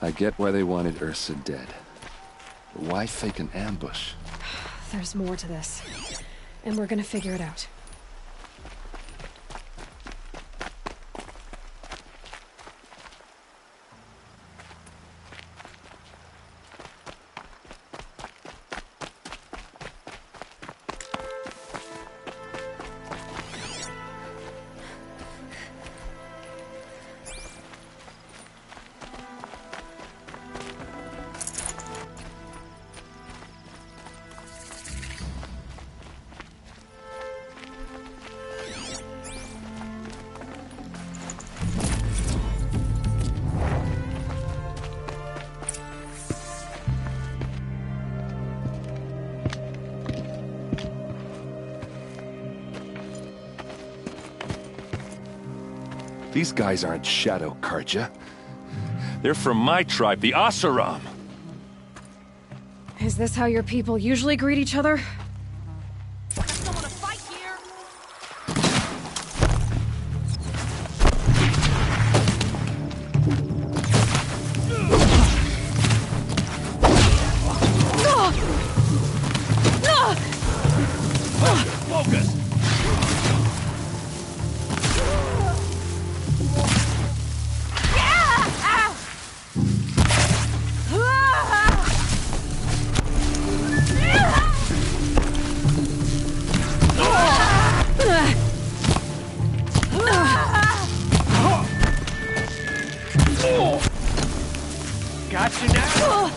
I get why they wanted Ursa dead. But why fake an ambush? There's more to this. And we're gonna figure it out. These guys aren't Shadow Karja. They're from my tribe, the Asaram. Is this how your people usually greet each other? Someone to fight here. Focus! Gotcha now.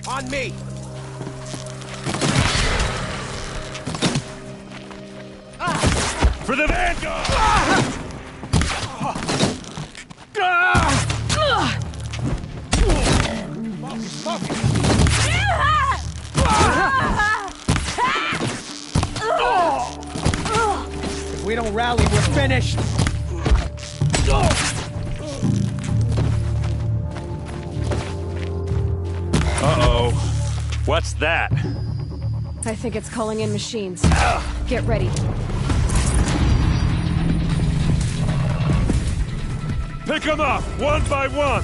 On me! For the Vanguard! Focus, focus! If we don't rally, we're finished! Uh-oh. What's that? I think it's calling in machines. Get ready. Pick them off, one by one!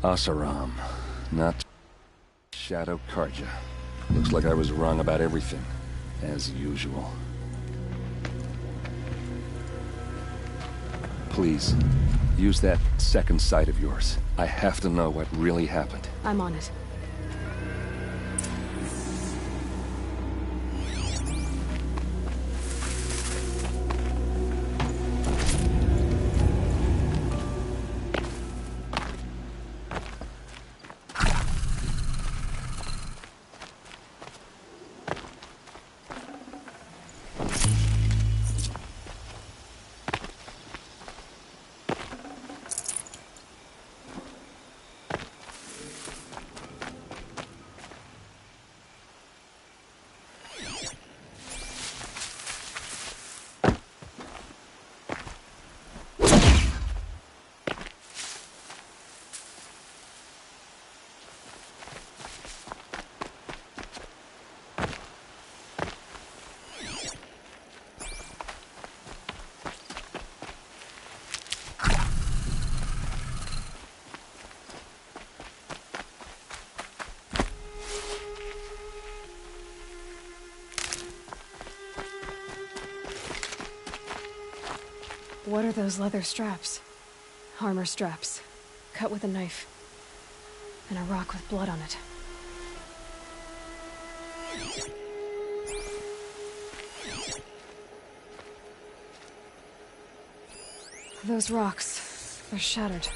Asaram, not Shadow Karja. Looks like I was wrong about everything, as usual. Please, use that second sight of yours. I have to know what really happened. I'm on it. What are those leather straps? Armor straps, cut with a knife, and a rock with blood on it. Those rocks, they're shattered.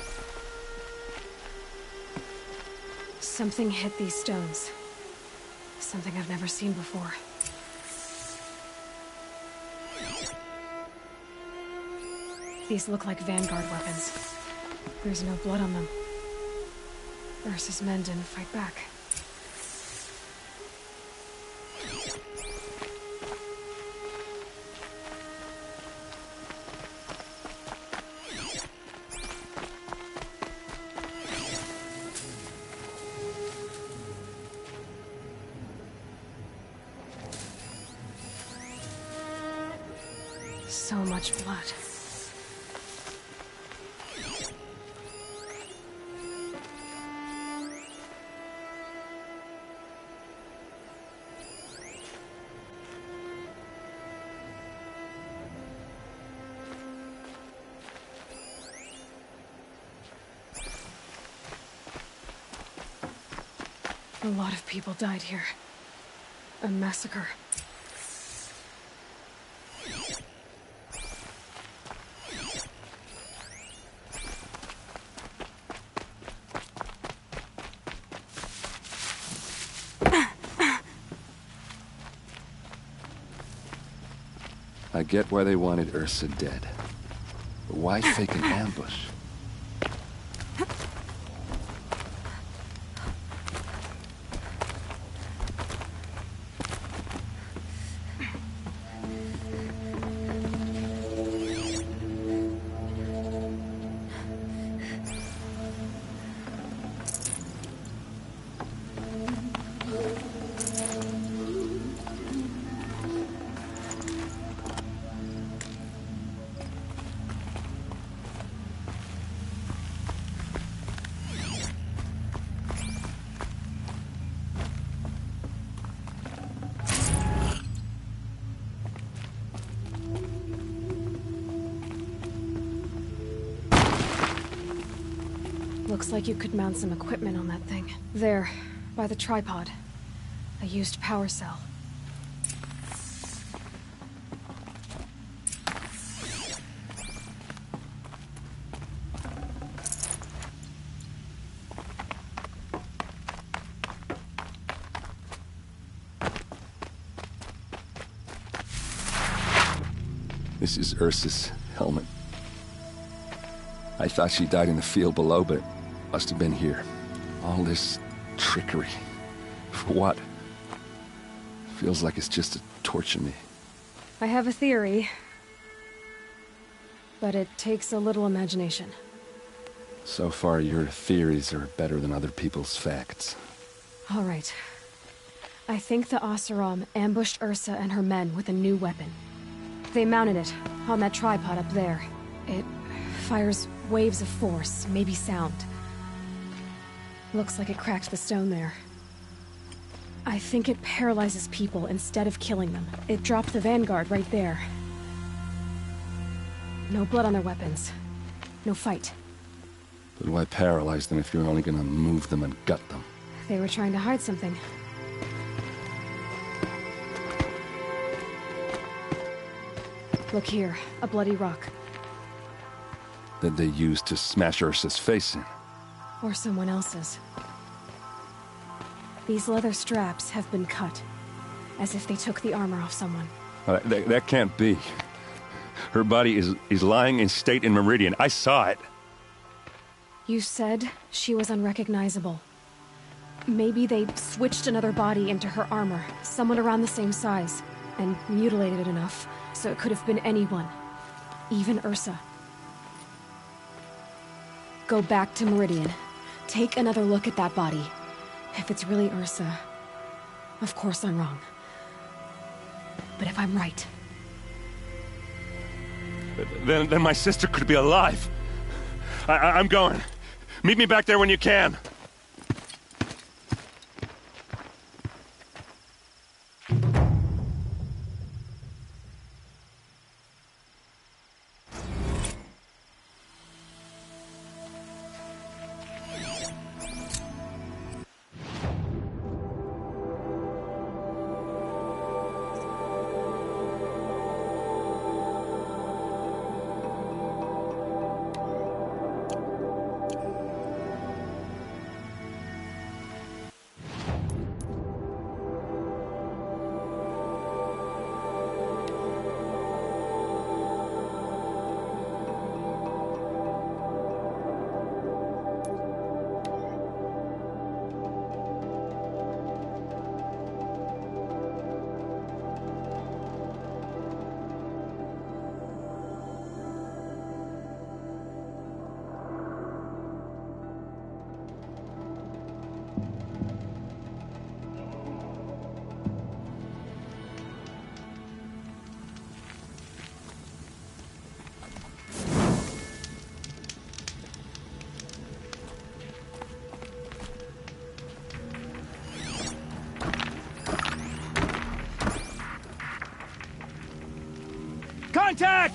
Something hit these stones. Something I've never seen before. These look like Vanguard weapons. There's no blood on them. Ursa's men didn't fight back. So much blood. A lot of people died here. A massacre. I get why they wanted Ursa dead. But why fake an ambush? Looks like you could mount some equipment on that thing. There, by the tripod. A used power cell. This is Ursa's helmet. I thought she died in the field below, but it must have been here. All this trickery. For what? Feels like it's just to torture me. I have a theory. But it takes a little imagination. So far, your theories are better than other people's facts. All right. I think the Oseram ambushed Ursa and her men with a new weapon. They mounted it on that tripod up there. It fires waves of force, maybe sound. Looks like it cracked the stone there. I think it paralyzes people instead of killing them. It dropped the Vanguard right there. No blood on their weapons. No fight. But why paralyze them if you're only gonna move them and gut them? They were trying to hide something. Look here, a bloody rock. That they used to smash Ursa's face in. Or someone else's. These leather straps have been cut, as if they took the armor off someone. That can't be. Her body is lying in state in Meridian. I saw it. You said she was unrecognizable. Maybe they switched another body into her armor, someone around the same size, and mutilated it enough so it could have been anyone, even Ursa. Go back to Meridian. Take another look at that body. If it's really Ursa, of course I'm wrong. But if I'm right... Then my sister could be alive. I'm going. Meet me back there when you can. Contact!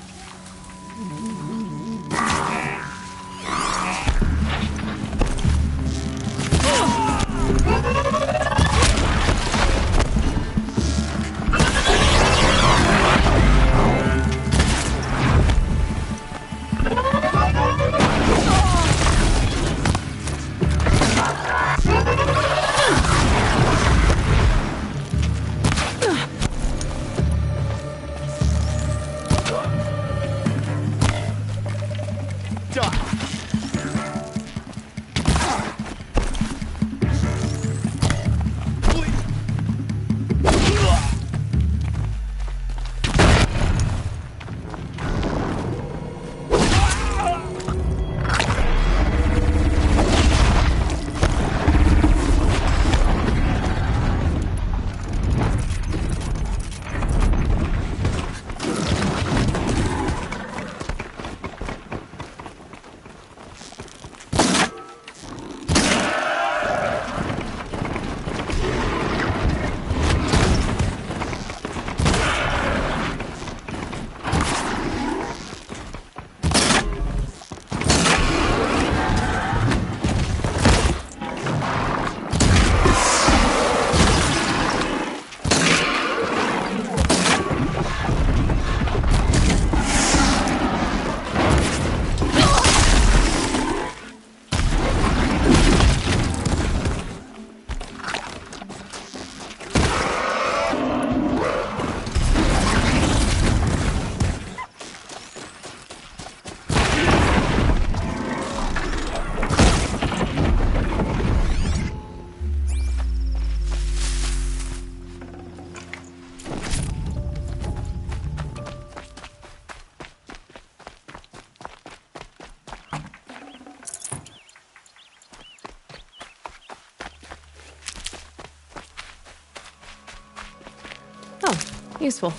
Useful.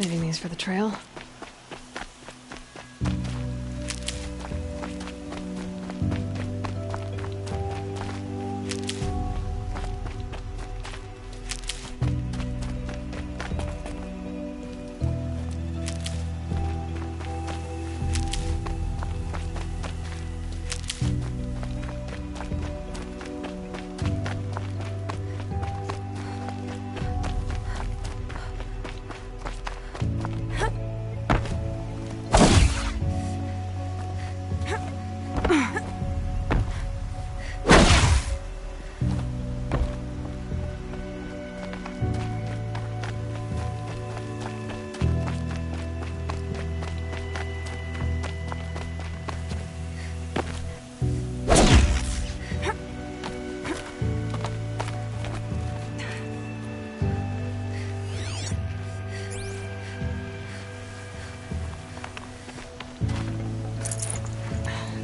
Saving these for the trail.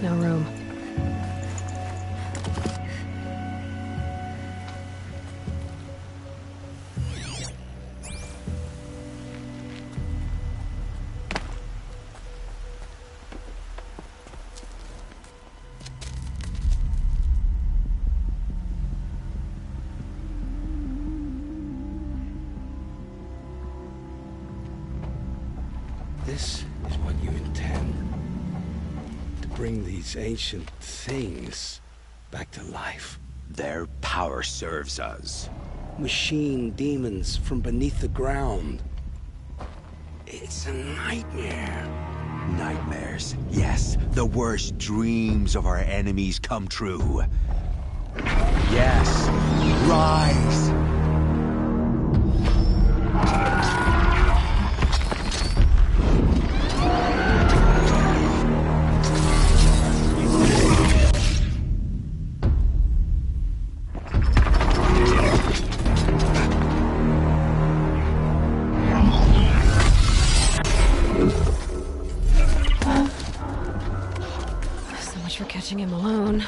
No room. This is what you intend. To bring these ancient things back to life. Their power serves us. Machine demons from beneath the ground. It's a nightmare. Nightmares. Yes, the worst dreams of our enemies come true. Yes, rise! So much for catching him alone.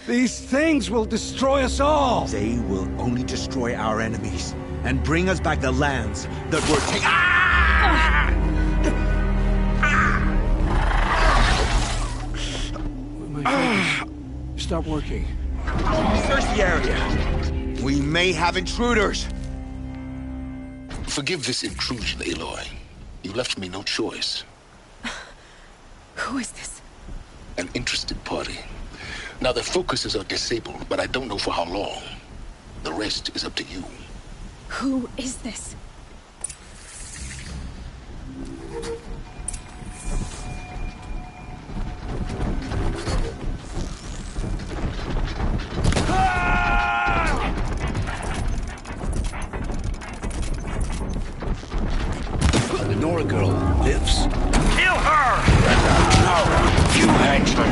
These things will destroy us all! They will only destroy our enemies and bring us back the lands that were taken. Ah! My fingers stop working. Search the area. We may have intruders. Forgive this intrusion, Aloy. You left me no choice. Who is this? An interested party. Now, their focuses are disabled, but I don't know for how long. The rest is up to you. Who is this? The Nora girl lives. Kill her! No, you henchmen!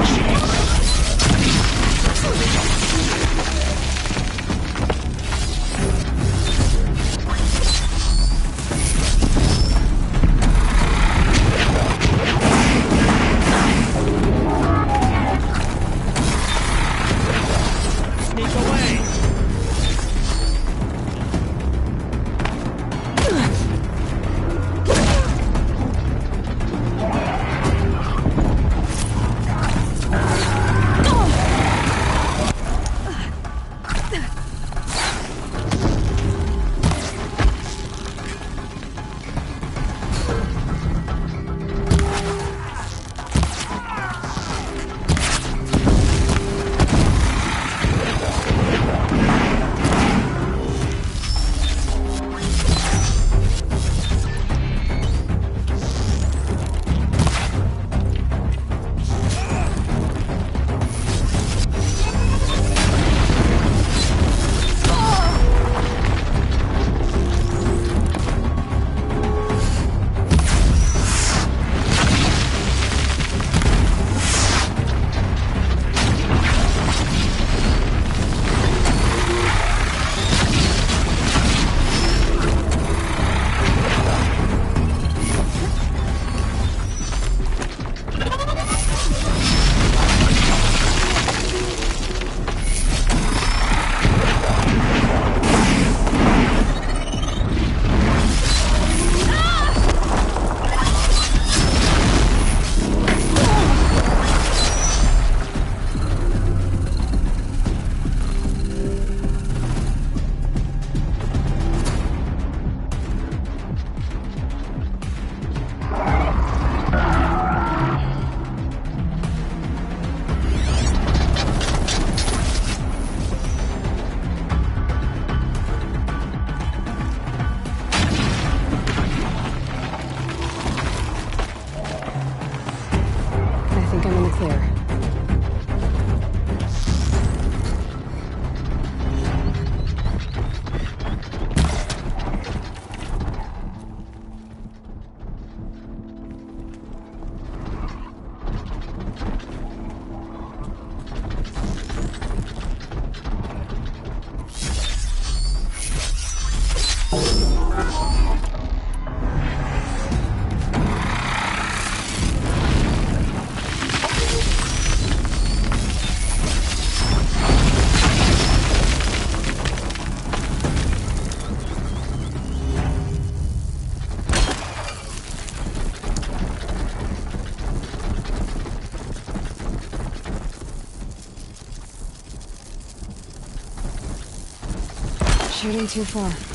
retreating too far.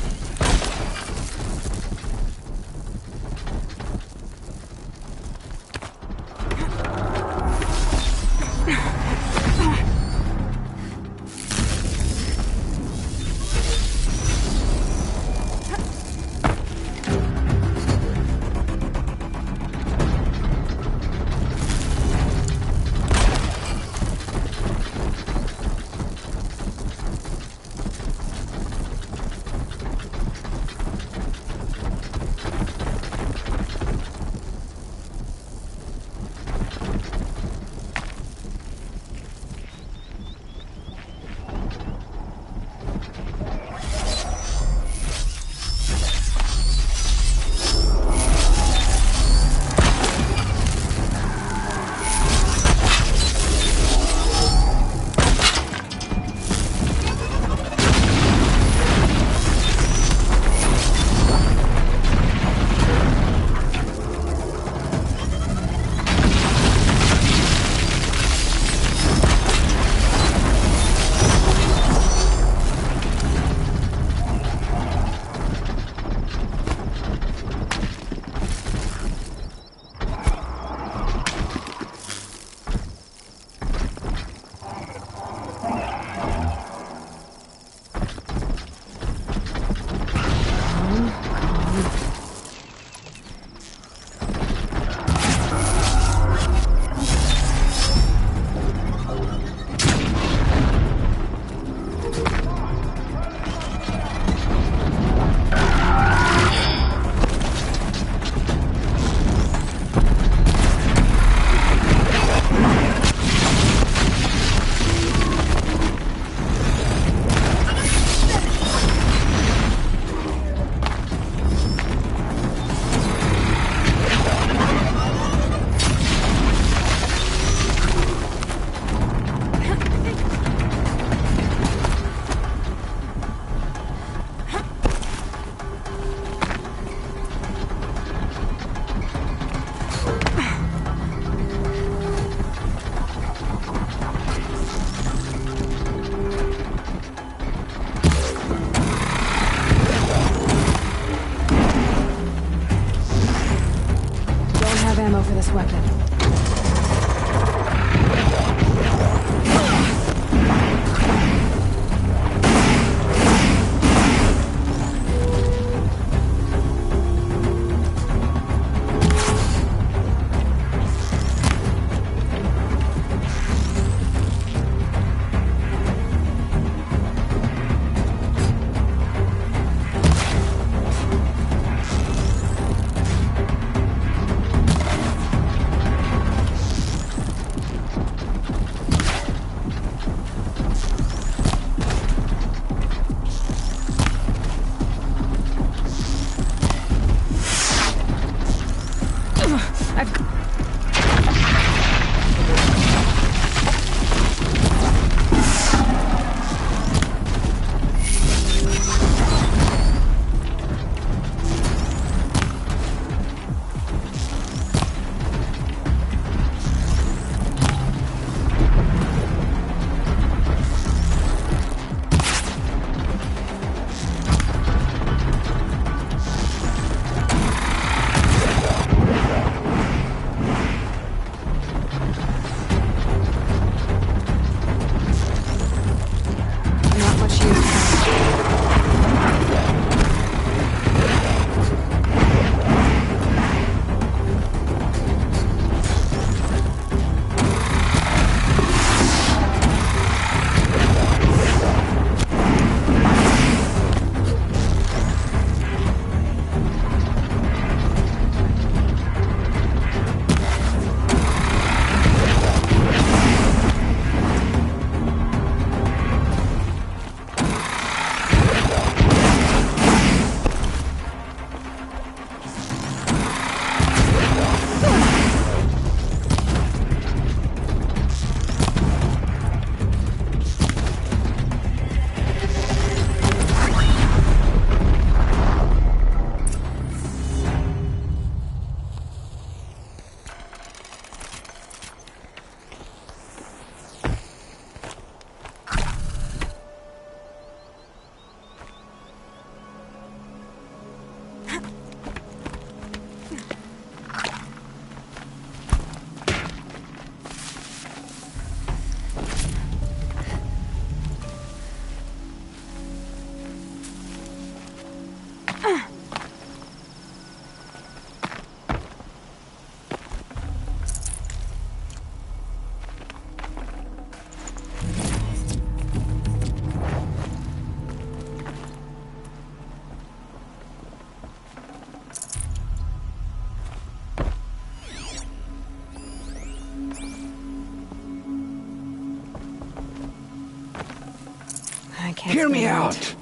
I can't Hear me spell out! it.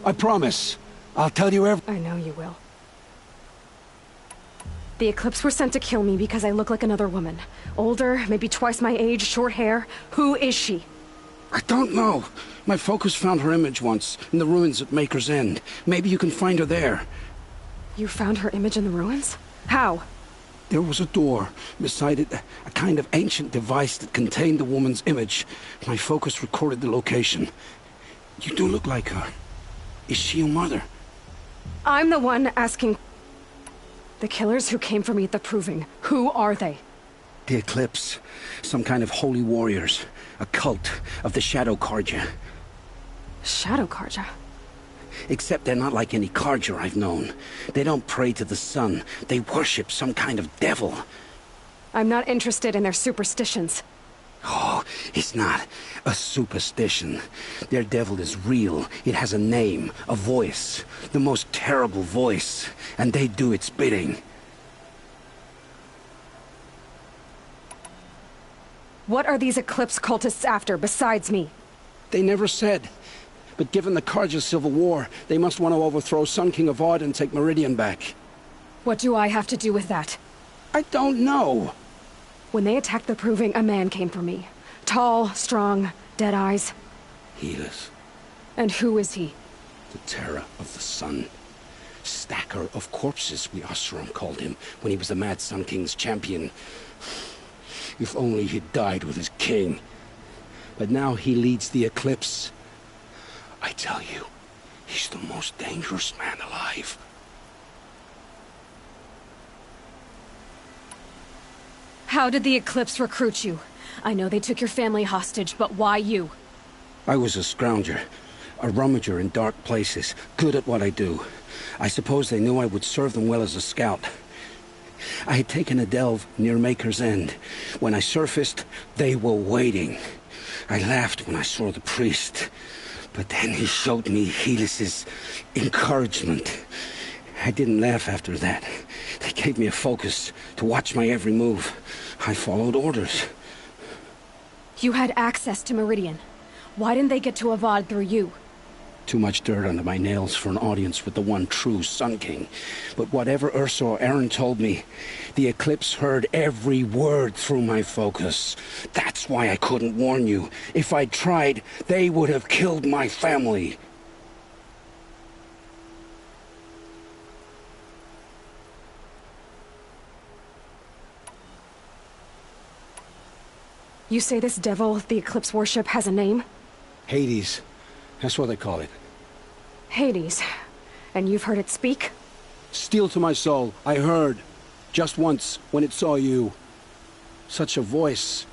I promise. I'll tell you everything. I know you will. The Eclipse were sent to kill me because I look like another woman. Older, maybe twice my age, short hair. Who is she? I don't know. My focus found her image once, in the ruins at Maker's End. Maybe you can find her there. You found her image in the ruins? How? There was a door. Beside it, a kind of ancient device that contained the woman's image. My focus recorded the location. You do look like her. Is she your mother? I'm the one asking... The killers who came for me at the Proving, who are they? The Eclipse. Some kind of holy warriors. A cult of the Shadow Carja. Shadow Carja? Except they're not like any Carja I've known. They don't pray to the sun. They worship some kind of devil. I'm not interested in their superstitions. Oh, it's not a superstition. Their devil is real. It has a name, a voice. The most terrible voice. And they do its bidding. What are these Eclipse cultists after, besides me? They never said. But given the Carja civil war, they must want to overthrow Sun King of Odd and take Meridian back. What do I have to do with that? I don't know. When they attacked the Proving, a man came for me. Tall, strong, dead eyes. Healers. And who is he? The terror of the sun. Stacker of corpses, we Oseram called him, when he was the Mad Sun King's champion. If only he'd died with his king. But now he leads the Eclipse. I tell you, he's the most dangerous man alive. How did the Eclipse recruit you? I know they took your family hostage, but why you? I was a scrounger, a rummager in dark places, good at what I do. I suppose they knew I would serve them well as a scout. I had taken a delve near Maker's End. When I surfaced, they were waiting. I laughed when I saw the priest, but then he showed me Helis's encouragement. I didn't laugh after that. They gave me a focus to watch my every move. I followed orders. You had access to Meridian. Why didn't they get to Avad through you? Too much dirt under my nails for an audience with the one true Sun King. But whatever Ursa or Aaron told me, the Eclipse heard every word through my focus. That's why I couldn't warn you. If I'd tried, they would have killed my family. You say this devil the Eclipse worship has a name? Hades. That's what they call it. Hades. And you've heard it speak? Steel to my soul, I heard. Just once, when it saw you. Such a voice.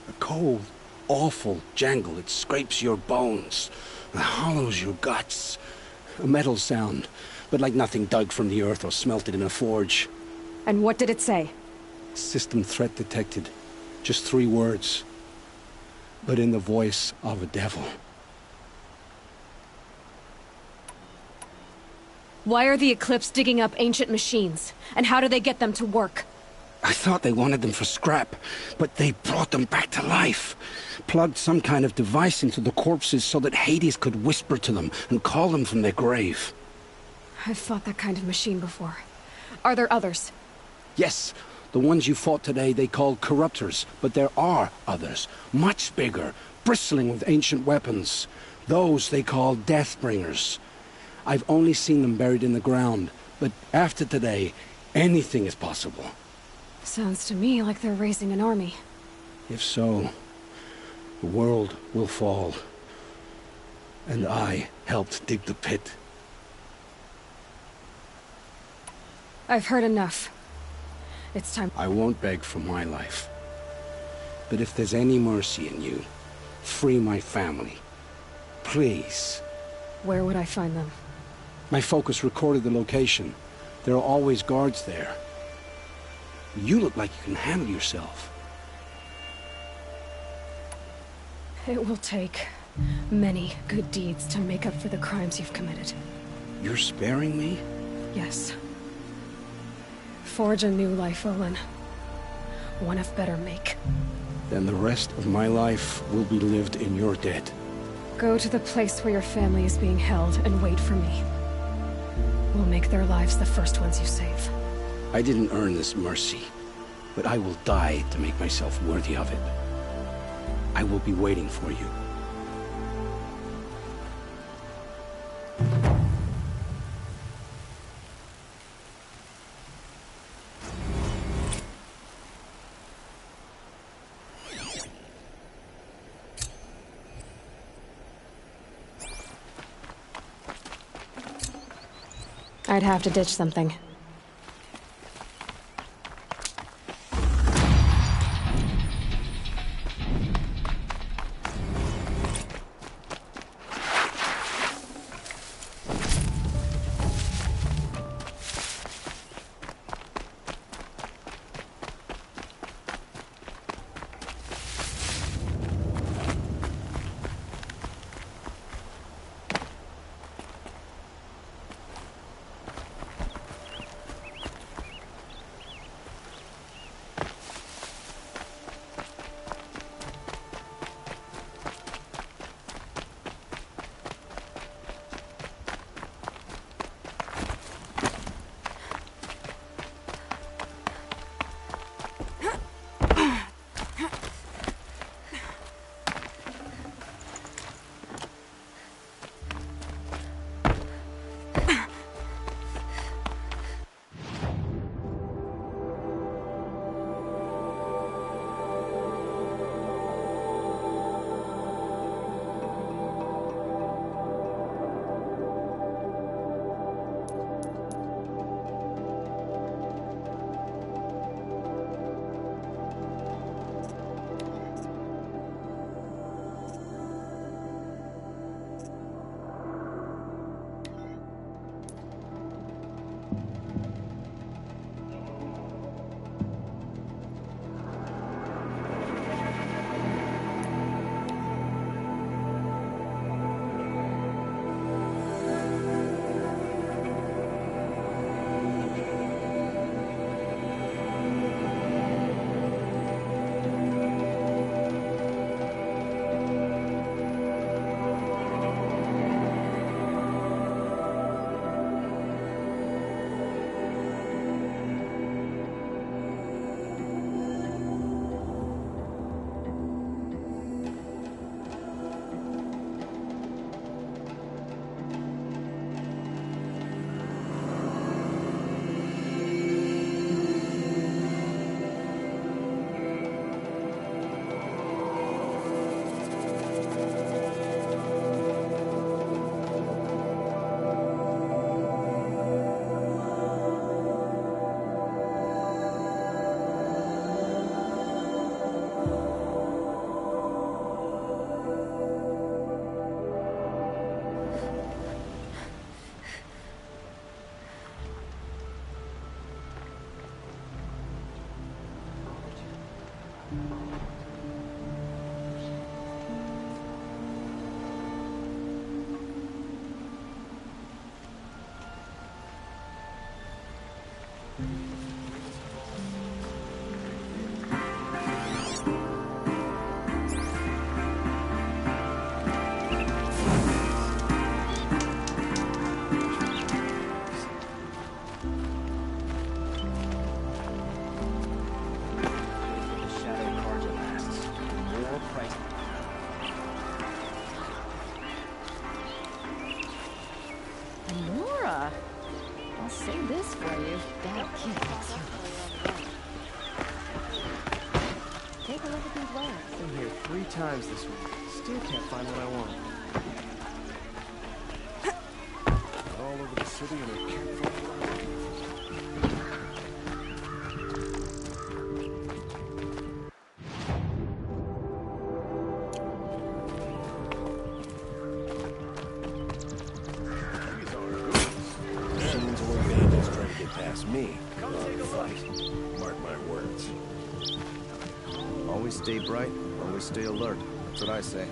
A cold, awful jangle. It scrapes your bones. It hollows your guts. A metal sound, but like nothing dug from the earth or smelted in a forge. And what did it say? System threat detected. Just 3 words. But in the voice of a devil. Why are the Eclipse digging up ancient machines? And how do they get them to work? I thought they wanted them for scrap, but they brought them back to life. Plugged some kind of device into the corpses so that Hades could whisper to them and call them from their grave. I've fought that kind of machine before. Are there others? Yes, the ones you fought today they called corruptors, but there are others, much bigger, bristling with ancient weapons. Those they call Deathbringers. I've only seen them buried in the ground, but after today, anything is possible. Sounds to me like they're raising an army. If so, the world will fall. And I helped dig the pit. I've heard enough. It's time. I won't beg for my life. But if there's any mercy in you, free my family. Please. Where would I find them? My focus recorded the location. There are always guards there. You look like you can handle yourself. It will take many good deeds to make up for the crimes you've committed. You're sparing me? Yes. Forge a new life, Olin. One of better make. Then the rest of my life will be lived in your debt. Go to the place where your family is being held and wait for me. We'll make their lives the first ones you save. I didn't earn this mercy, but I will die to make myself worthy of it. I will be waiting for you. I'd have to ditch something. I'll say this for you. That kid makes you look. Take a look at these wires. Been here 3 times this week. Still can't find what I want. All over the city and I can't find what I want. Past me. Fight. Mark my words. Always stay bright, always stay alert. That's what I say.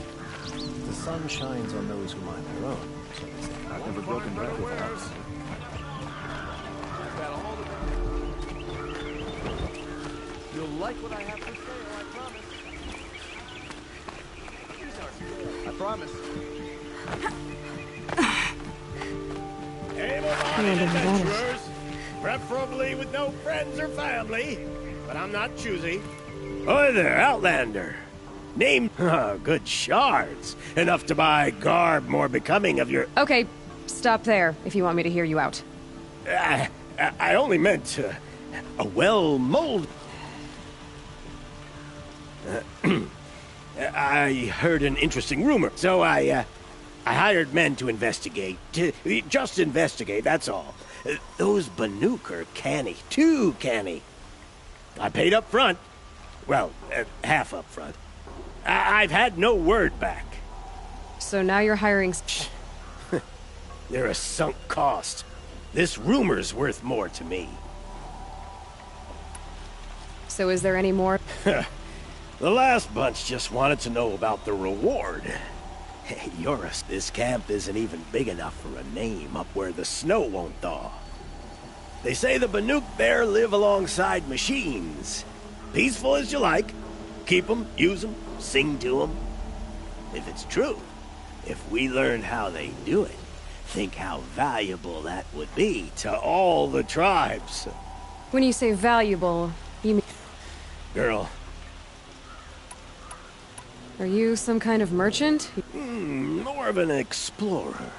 The sun shines on those who mind their own. So they say. I've never broken bread with us. like what I have for sale, I promise. Hey, morning, adventurers. Preferably with no friends or family, but I'm not choosy. Hi there, Outlander. Name, good shards. Enough to buy garb more becoming of your... Okay, stop there if you want me to hear you out. I only meant a well-molded... I heard an interesting rumor, so I hired men to investigate. Just investigate, that's all. Those Banuk are canny, too canny. I paid up front. Well, half up front. I've had no word back. So now you're hiring... They're a sunk cost. This rumor's worth more to me. So is there any more? The last bunch just wanted to know about the reward. Hey, this camp isn't even big enough for a name up where the snow won't thaw. They say the Banuk there live alongside machines. Peaceful as you like. Keep them, use them, sing to them. If it's true, if we learned how they do it, think how valuable that would be to all the tribes. When you say valuable, you mean... Girl. Are you some kind of merchant? More of an explorer.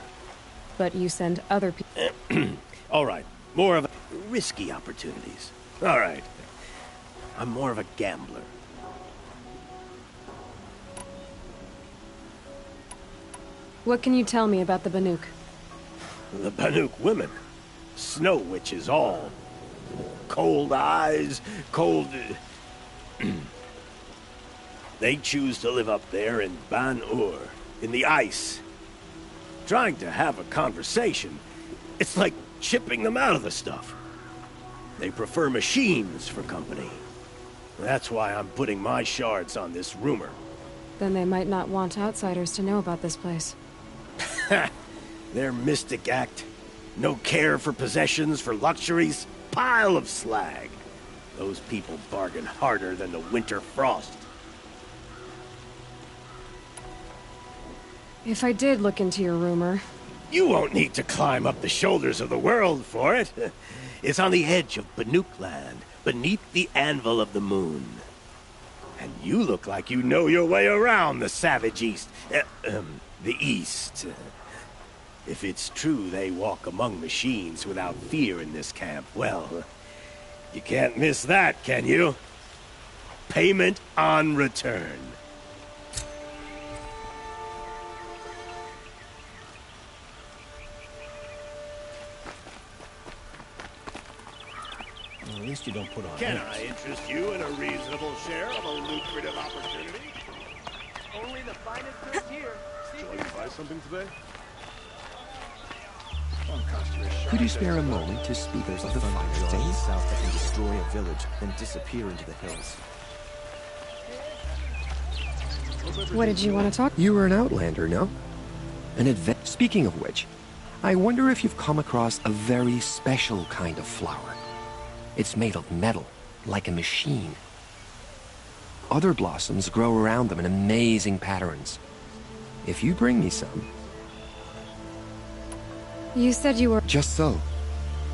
But you send other people... All right, more of risky opportunities. All right. I'm more of a gambler. What can you tell me about the Banuk? The Banuk women. Snow witches all. Cold eyes, cold... They choose to live up there in Ban-Ur, in the ice. Trying to have a conversation, it's like chipping them out of the stuff. They prefer machines for company. That's why I'm putting my shards on this rumor. Then they might not want outsiders to know about this place. Their mystic act. No care for possessions, for luxuries. Pile of slag. Those people bargain harder than the winter frost. If I did look into your rumor... You won't need to climb up the shoulders of the world for it. It's on the edge of Banuk land, beneath the anvil of the moon. And you look like you know your way around the savage east. The east. If it's true they walk among machines without fear in this camp, well, you can't miss that, can you? Payment on return. Well, at least you don't put on Can airs. I interest you in a reasonable share of a lucrative opportunity? Only the finest goods here. Would you like to buy something today? Could you spare a moment to speak There's of a the thunder fire gale in the days? south that can destroy a village, then disappear into the hills. What did you want to talk? You were an outlander, no? Speaking of which, I wonder if you've come across a very special kind of flower. It's made of metal, like a machine. Other blossoms grow around them in amazing patterns. If you bring me some... You said you were... Just so.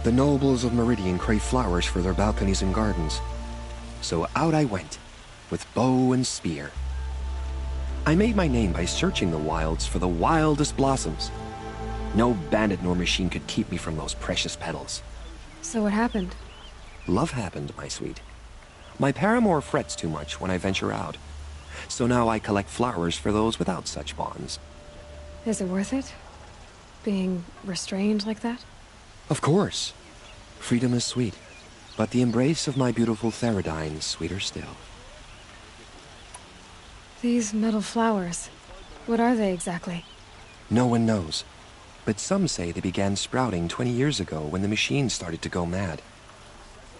The nobles of Meridian crave flowers for their balconies and gardens. So out I went, with bow and spear. I made my name by searching the wilds for the wildest blossoms. No bandit nor machine could keep me from those precious petals. So what happened? Love happened, my sweet. My paramour frets too much when I venture out. So now I collect flowers for those without such bonds. Is it worth it? Being restrained like that? Of course. Freedom is sweet, but the embrace of my beautiful Theridine is sweeter still. These metal flowers, what are they exactly? No one knows, but some say they began sprouting 20 years ago when the machines started to go mad.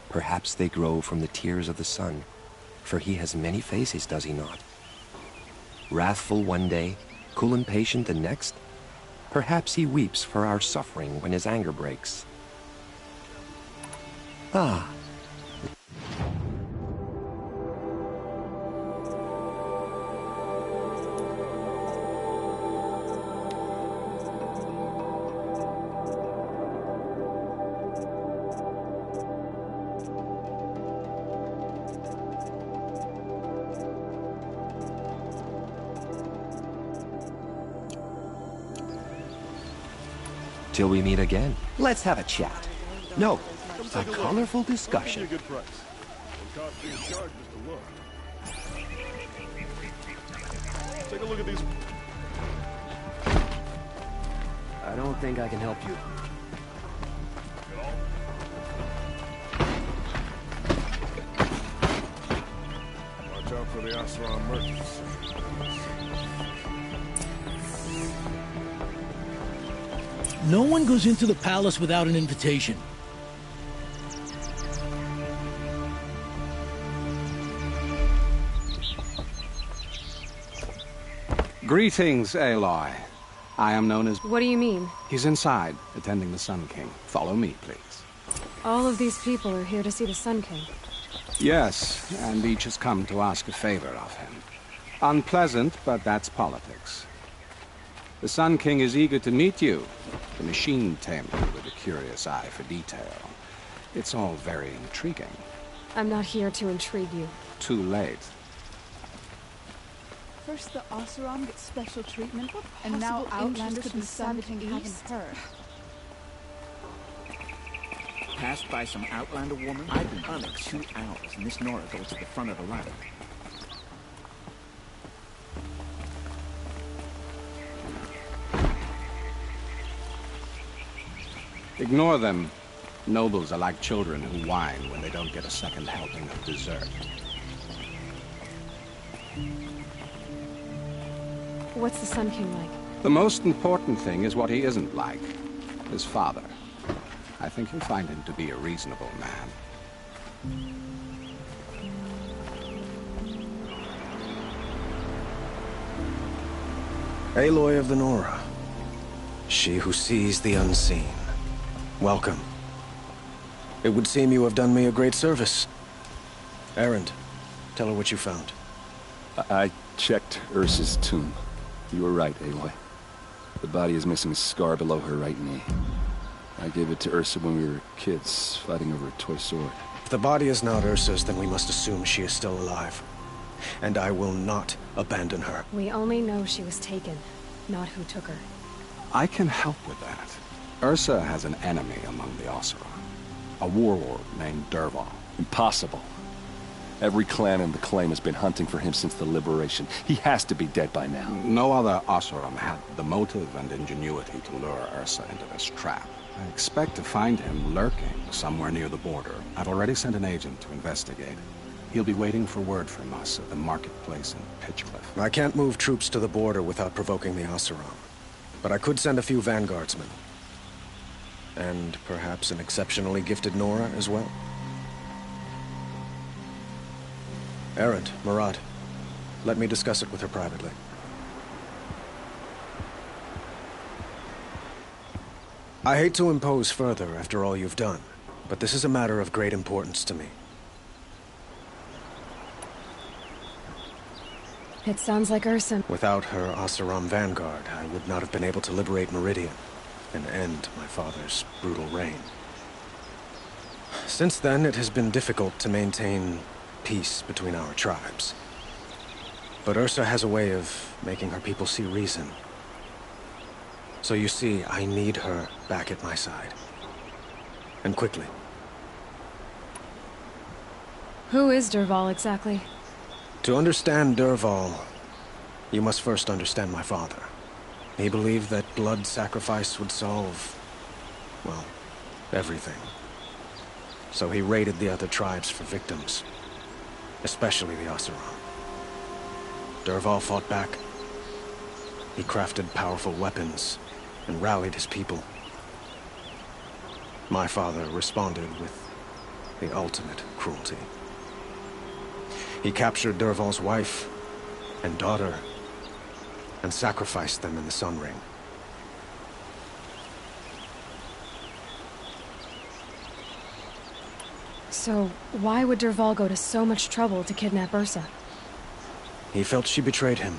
Perhaps they grow from the tears of the sun, for he has many faces, does he not? Wrathful one day, cool and patient the next. Perhaps he weeps for our suffering when his anger breaks. Ah. Till we meet again. Let's have a chat. No, a colorful discussion. Good price. Don't cost me a charge just to look. Take a look at these. I don't think I can help you. Watch out for the Oseram merchants. No one goes into the palace without an invitation. Greetings, Aloy. I am known as... What do you mean? He's inside, attending the Sun King. Follow me, please. All of these people are here to see the Sun King. Yes, and each has come to ask a favor of him. Unpleasant, but that's politics. The Sun King is eager to meet you. The machine tamer with a curious eye for detail. It's all very intriguing. I'm not here to intrigue you. Too late. First the Oseram get special treatment, and now Outlanders from the Sun King haven't heard. Passed by some Outlander woman? I've been hunting 2 hours, and this Nora goes to the front of the line. Ignore them. Nobles are like children who whine when they don't get a second helping of dessert. What's the Sun King like? The most important thing is what he isn't like. His father. I think you'll find him to be a reasonable man. Aloy of the Nora. She who sees the unseen. Welcome. It would seem you have done me a great service. Erend, tell her what you found. I checked Ursa's tomb. You were right, Aloy. The body is missing a scar below her right knee. I gave it to Ursa when we were kids, fighting over a toy sword. If the body is not Ursa's, then we must assume she is still alive. And I will not abandon her. We only know she was taken, not who took her. I can help with that. Ursa has an enemy among the Oseram. A warlord named Dervahl. Impossible. Every clan in the claim has been hunting for him since the liberation. He has to be dead by now. No other Oseram had the motive and ingenuity to lure Ursa into this trap. I expect to find him lurking somewhere near the border. I've already sent an agent to investigate. He'll be waiting for word from us at the marketplace in Pitchcliff. I can't move troops to the border without provoking the Oseram. But I could send a few vanguardsmen. And perhaps an exceptionally gifted Nora as well. Erend, Murad, let me discuss it with her privately. I hate to impose further after all you've done, but this is a matter of great importance to me. It sounds like Ursa. Without her Oseram vanguard, I would not have been able to liberate Meridian and end my father's brutal reign. Since then, it has been difficult to maintain peace between our tribes. But Ursa has a way of making her people see reason. So you see, I need her back at my side. And quickly. Who is Dervahl exactly? To understand Dervahl, you must first understand my father. He believed that blood sacrifice would solve, well, everything. So he raided the other tribes for victims, especially the Oseram. Dervahl fought back. He crafted powerful weapons and rallied his people. My father responded with the ultimate cruelty. He captured Dervahl's wife and daughter and sacrificed them in the Sun Ring. So, why would Dervahl go to so much trouble to kidnap Ursa? He felt she betrayed him.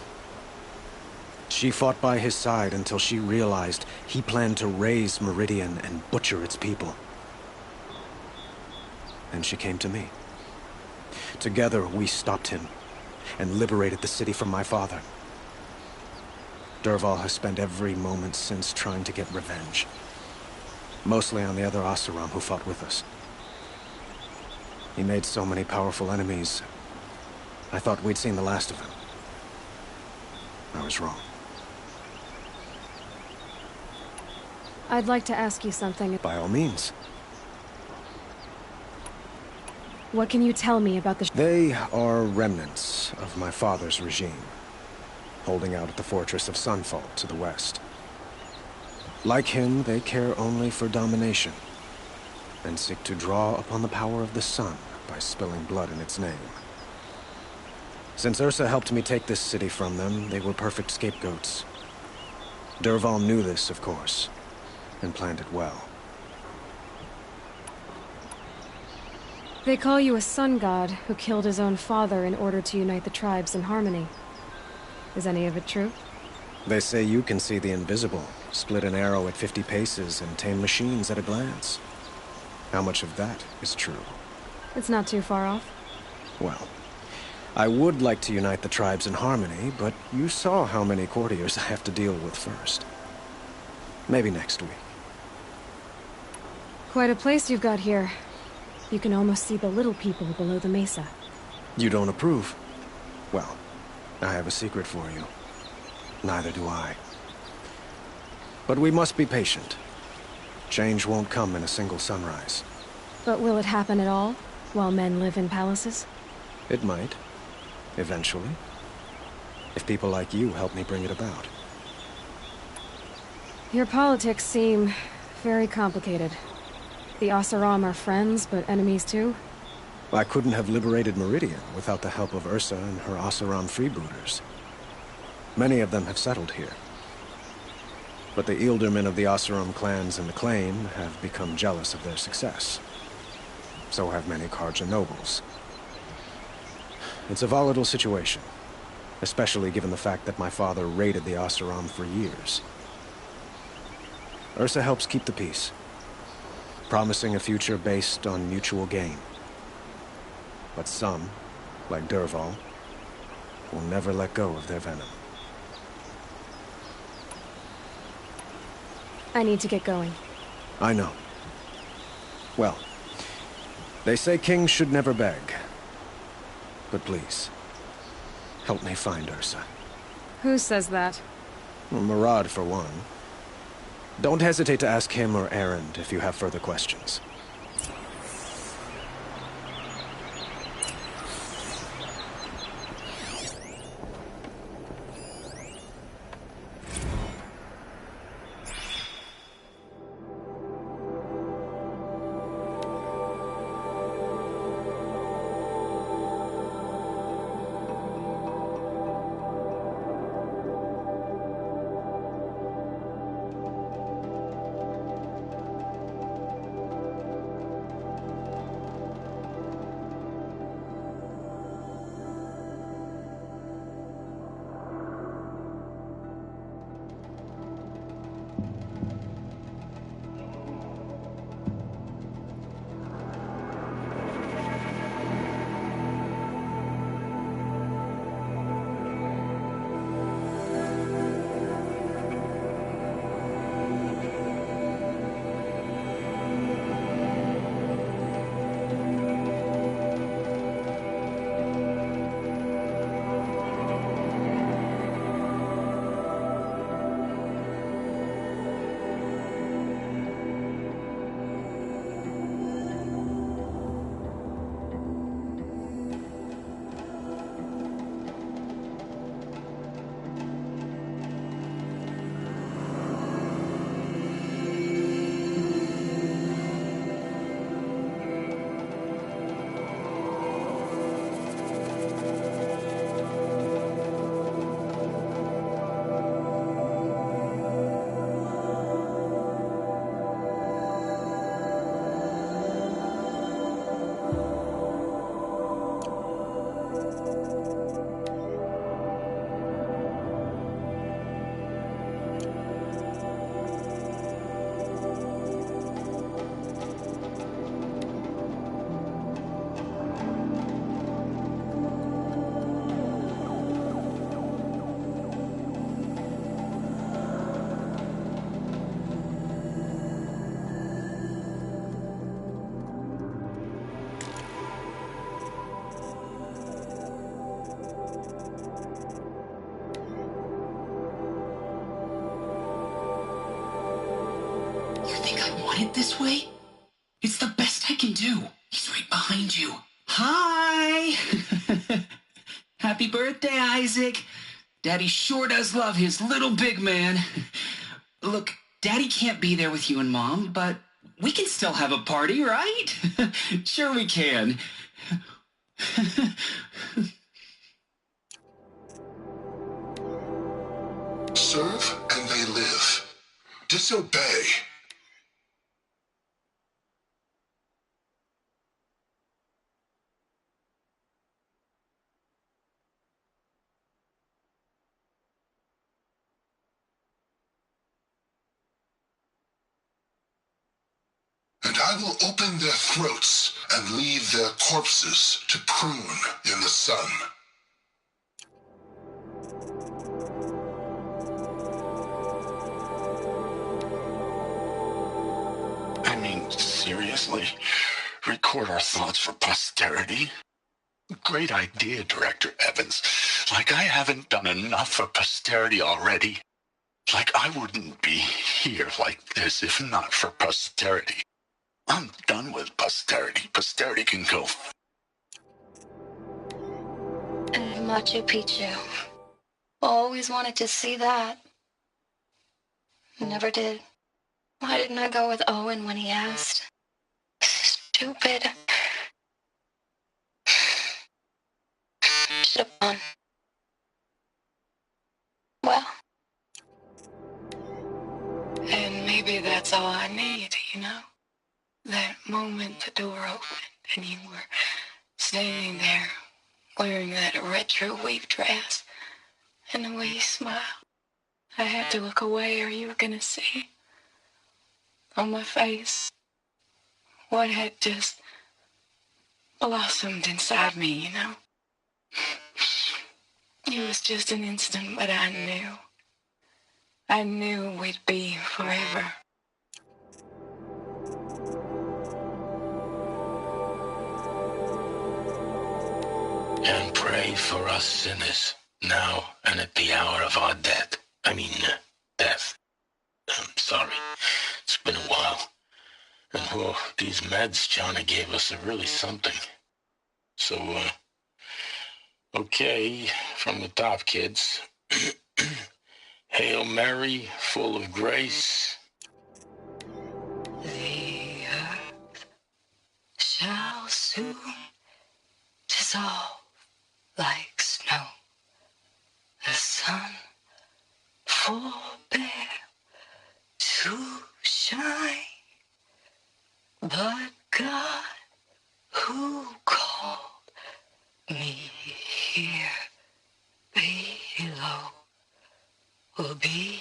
She fought by his side until she realized he planned to raise Meridian and butcher its people. And she came to me. Together, we stopped him and liberated the city from my father. Dervahl has spent every moment since trying to get revenge. Mostly on the other Oseram who fought with us. He made so many powerful enemies. I thought we'd seen the last of him. I was wrong. I'd like to ask you something. By all means. What can you tell me about the... They are remnants of my father's regime, holding out at the fortress of Sunfall to the west. Like him, they care only for domination, and seek to draw upon the power of the sun by spilling blood in its name. Since Ursa helped me take this city from them, they were perfect scapegoats. Dervahl knew this, of course, and planned it well. They call you a sun god who killed his own father in order to unite the tribes in harmony. Is any of it true? They say you can see the invisible, split an arrow at 50 paces, and tame machines at a glance. How much of that is true? It's not too far off. Well, I would like to unite the tribes in harmony, but you saw how many courtiers I have to deal with first. Maybe next week. Quite a place you've got here. You can almost see the little people below the mesa. You don't approve? Well, I have a secret for you. Neither do I. But we must be patient. Change won't come in a single sunrise. But will it happen at all, while men live in palaces? It might. Eventually. If people like you help me bring it about. Your politics seem very complicated. The Oseram are friends, but enemies too? I couldn't have liberated Meridian without the help of Ursa and her Oseram freebooters. Many of them have settled here. But the ealdormen of the Oseram clans in the claim have become jealous of their success. So have many Karja nobles. It's a volatile situation, especially given the fact that my father raided the Oseram for years. Ursa helps keep the peace, promising a future based on mutual gain. But some, like Dervahl, will never let go of their venom. I need to get going. I know. Well, they say kings should never beg. But please, help me find Ursa. Who says that? Well, Murad, for one. Don't hesitate to ask him or Erend if you have further questions. it this way? It's the best I can do. He's right behind you. Hi! Happy birthday, Isaac. Daddy sure does love his little big man. Look, Daddy can't be there with you and Mom, but we can still have a party, right? Sure we can. Serve and they live. Disobey. And I will open their throats and leave their corpses to prune in the sun. I mean, seriously? Record our thoughts for posterity? Great idea, Director Evans. Like I haven't done enough for posterity already. Like I wouldn't be here like this if not for posterity. I'm done with posterity. Posterity can go. And Machu Picchu. Always wanted to see that. Never did. Why didn't I go with Owen when he asked? Stupid. Should have gone. Well. And maybe that's all I need, you know? That moment the door opened and you were standing there wearing that retro wave dress and the way you smiled. I had to look away or you were gonna see on my face what had just blossomed inside me, you know? It was just an instant, but I knew. I knew we'd be forever. And pray for us sinners, now and at the hour of our death. Death. I'm sorry. It's been a while. And these meds Johnny gave us are really something. So, okay, from the top, kids. Hail Mary, full of grace. The earth shall soon dissolve like snow. The sun forbear to shine. But God, who called me here below, will be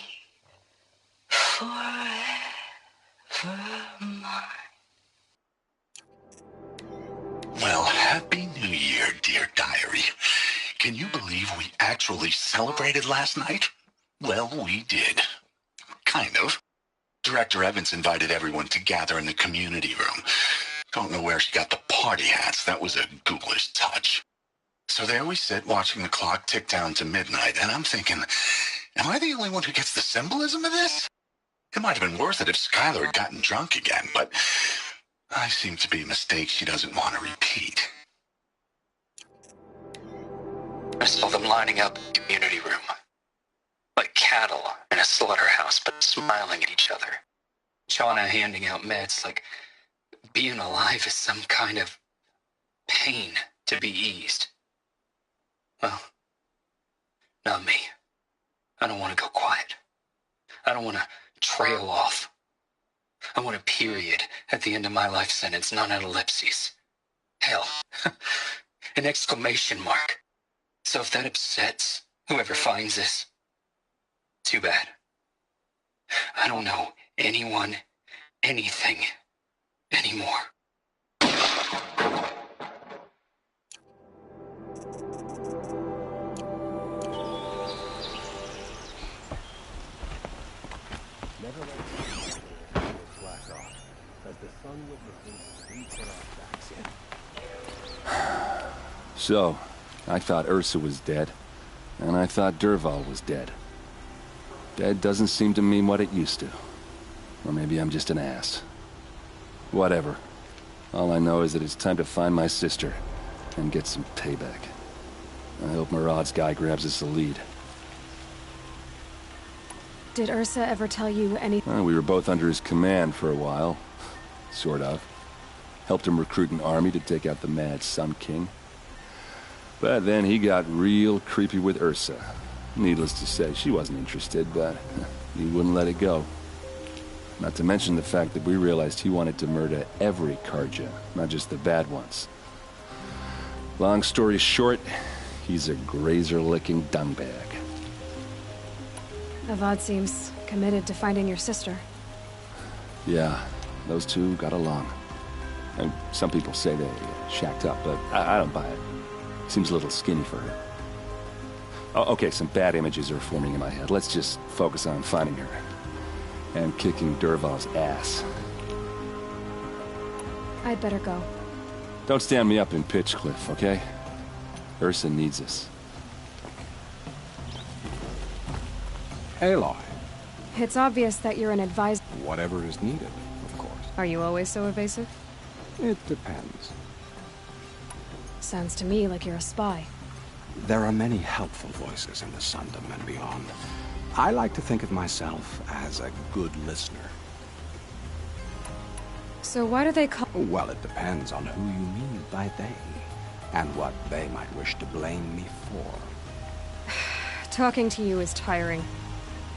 forever mine. Well, Happy New Year, dear diary. Can you believe we actually celebrated last night? Well, we did. Kind of. Director Evans invited everyone to gather in the community room. Don't know where she got the party hats. That was a ghoulish touch. So there we sit, watching the clock tick down to midnight, and I'm thinking, am I the only one who gets the symbolism of this? It might have been worth it if Skylar had gotten drunk again, but I seem to be a mistake she doesn't want to repeat. I saw them lining up in the community room. Like cattle in a slaughterhouse, but smiling at each other. Shauna handing out meds like being alive is some kind of pain to be eased. Well, not me. I don't want to go quiet. I don't want to trail off. I want a period at the end of my life sentence, not an ellipses. Hell, an exclamation mark. So if that upsets whoever finds this, too bad. I don't know anyone, anything, anymore. Never let the flash off, as the sun witnesses we put our backs in. So, I thought Ursa was dead, and I thought Dervahl was dead. Dead doesn't seem to mean what it used to. Or maybe I'm just an ass. Whatever. All I know is that it's time to find my sister and get some payback. I hope Murad's guy grabs us a lead. Did Ursa ever tell you any— Well, we were both under his command for a while. Sort of. Helped him recruit an army to take out the mad Sun King. But then he got real creepy with Ursa. Needless to say, she wasn't interested, but he wouldn't let it go. Not to mention the fact that we realized he wanted to murder every Karja, not just the bad ones. Long story short, he's a grazer-licking dungbag. Avad seems committed to finding your sister. Yeah, those two got along. And some people say they shacked up, but I don't buy it. Seems a little skinny for her. Oh, okay, some bad images are forming in my head. Let's just focus on finding her. And kicking Dervahl's ass. I'd better go. Don't stand me up in Pitchcliff, okay? Ursa needs us. Aloy. It's obvious that you're an advisor. Whatever is needed, of course. Are you always so evasive? It depends. Sounds to me like you're a spy. There are many helpful voices in the Sundom and beyond. I like to think of myself as a good listener. So why do they call— Well, it depends on who you mean by they, and what they might wish to blame me for. Talking to you is tiring.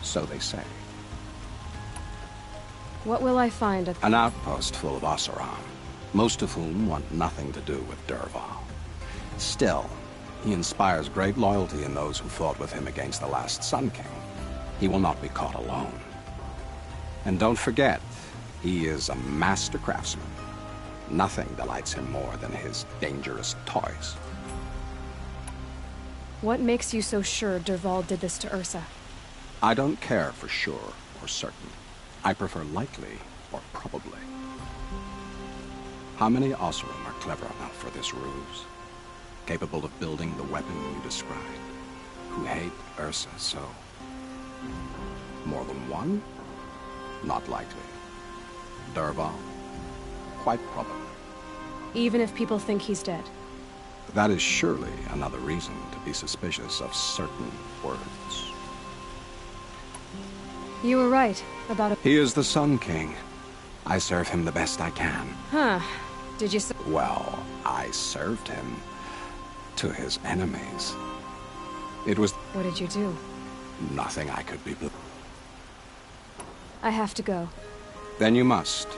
So they say. What will I find at— An outpost full of Oseram, most of whom want nothing to do with Dervahl. Still, he inspires great loyalty in those who fought with him against the last Sun King. He will not be caught alone. And don't forget, he is a master craftsman. Nothing delights him more than his dangerous toys. What makes you so sure Dervahl did this to Ursa? I don't care for sure or certain. I prefer likely or probably. How many Oseram are clever enough for this ruse? Capable of building the weapon you described? Who hate Ursa so? More than one? Not likely. Dervahl? Quite probably. Even if people think he's dead? That is surely another reason to be suspicious of certain words. You were right about— He is the Sun King. I serve him the best I can. Huh. Did you say— Well, I served him to his enemies. It was— What did you do? Nothing I could be— I have to go. Then you must.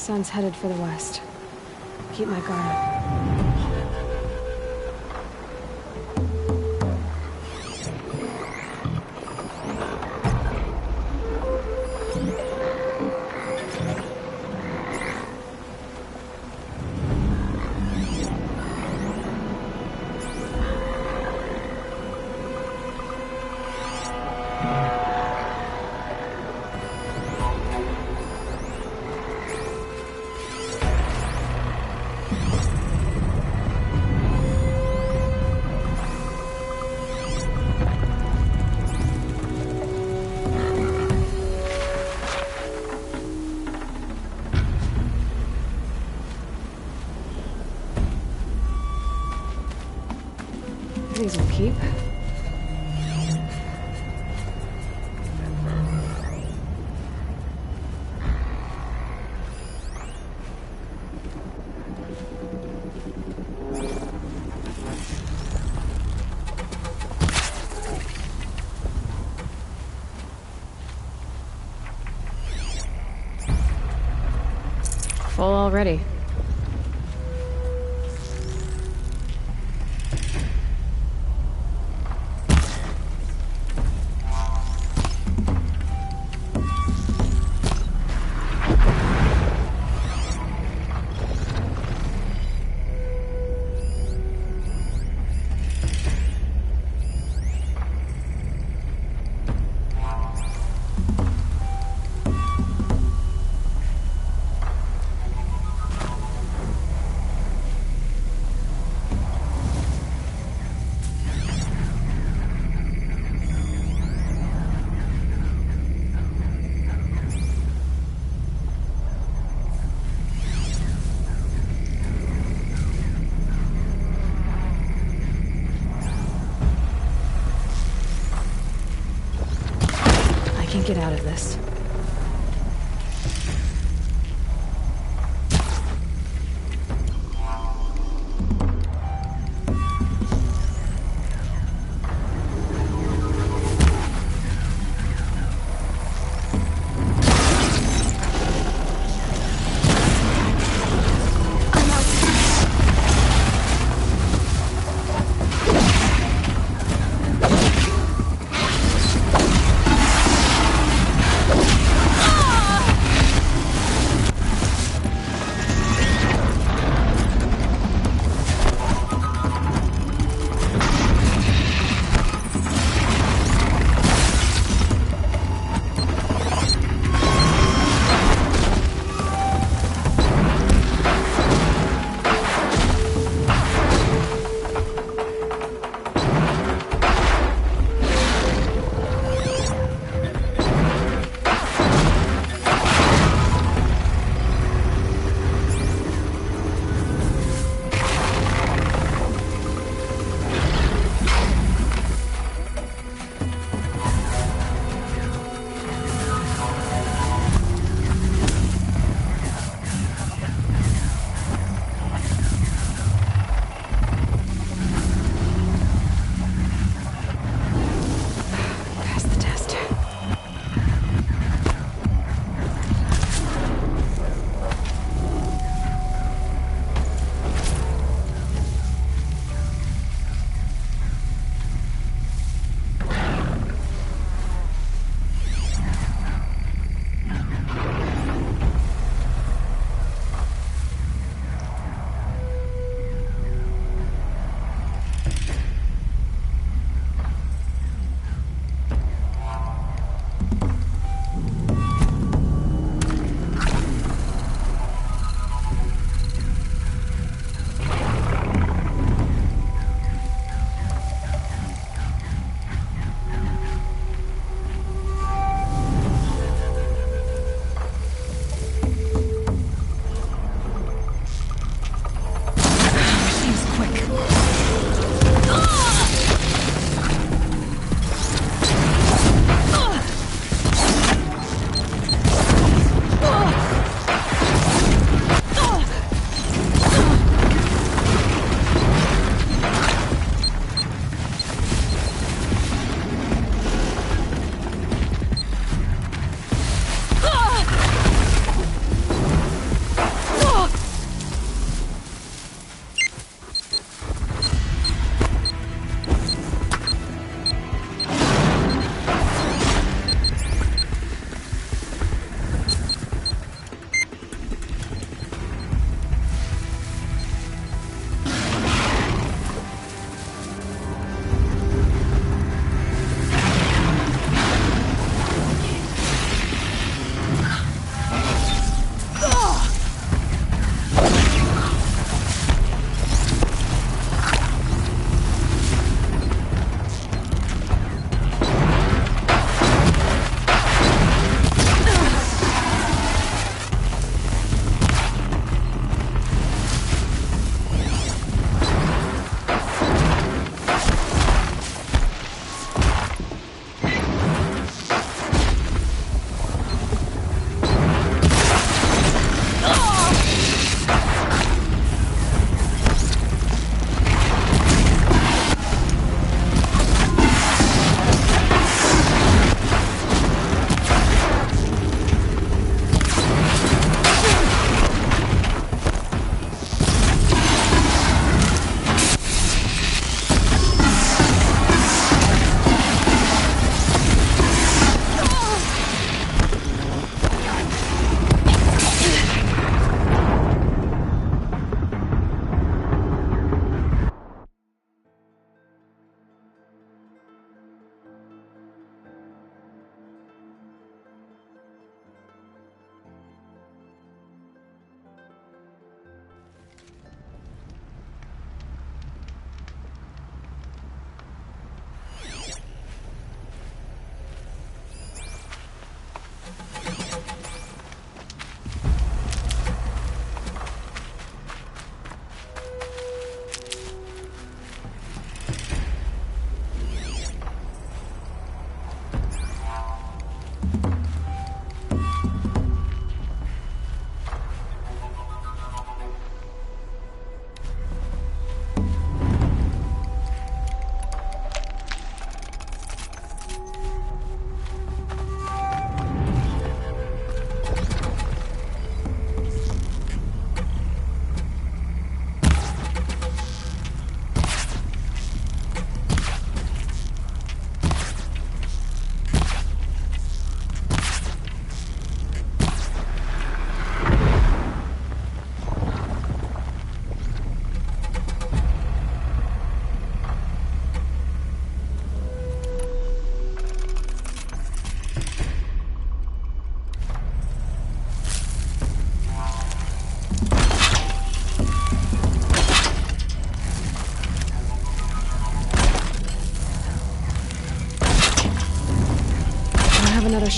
Sun's headed for the west. Keep my guard up. These will keep. Full already. Get out of this.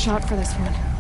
shot for this one.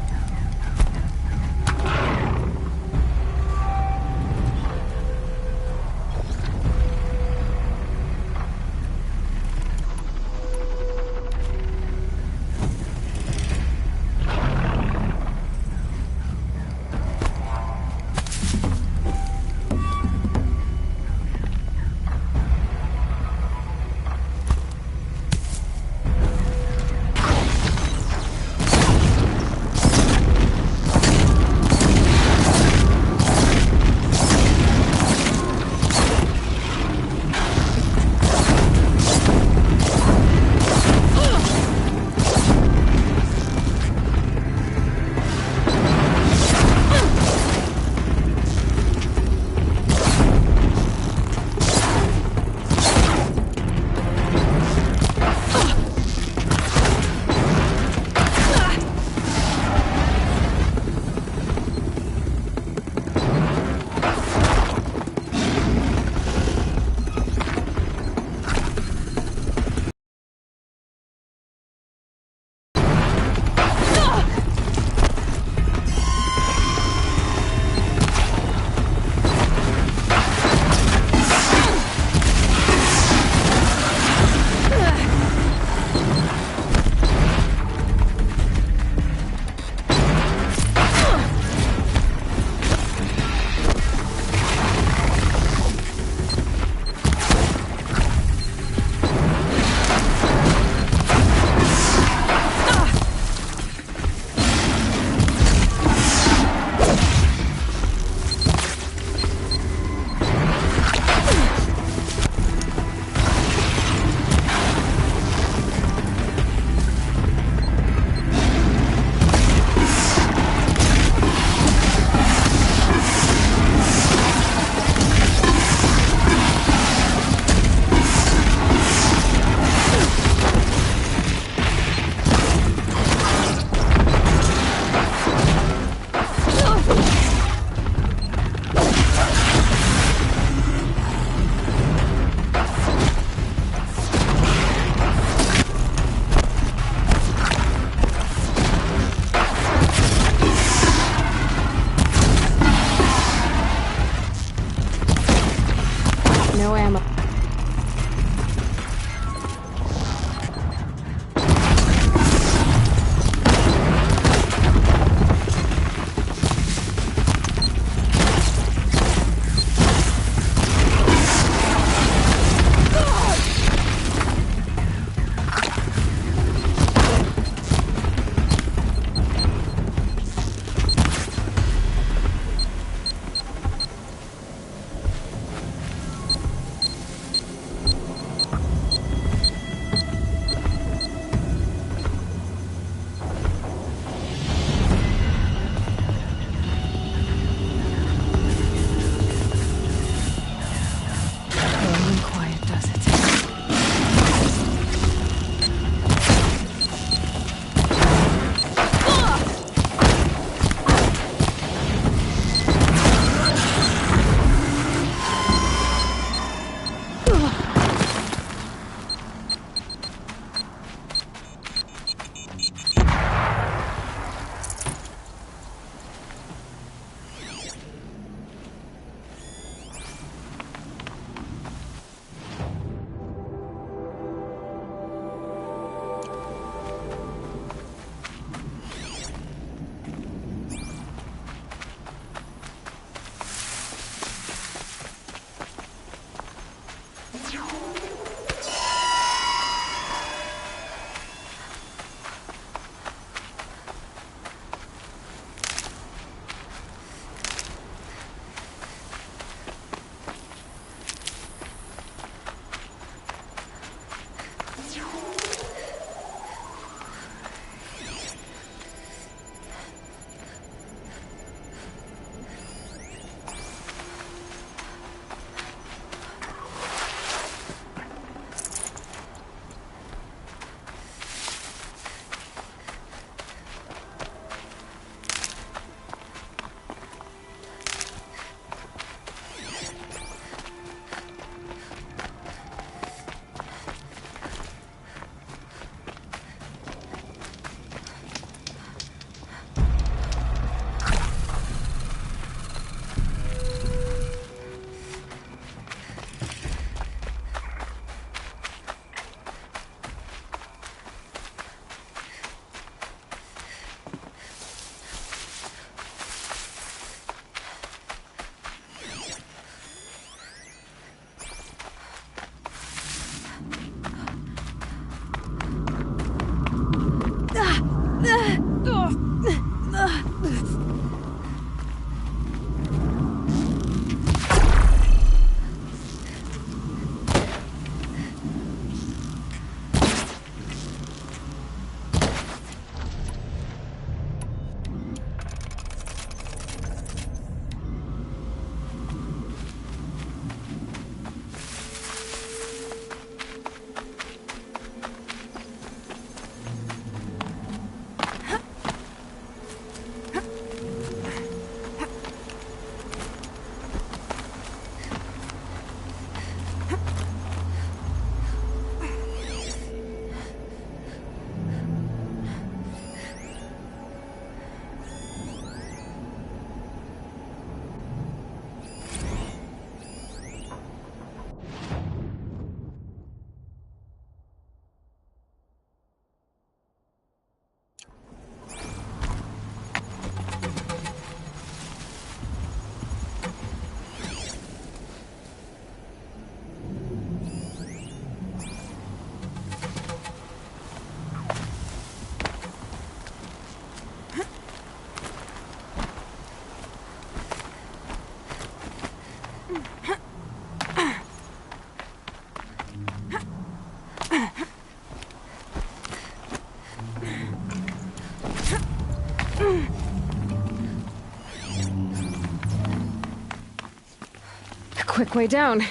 quick way down.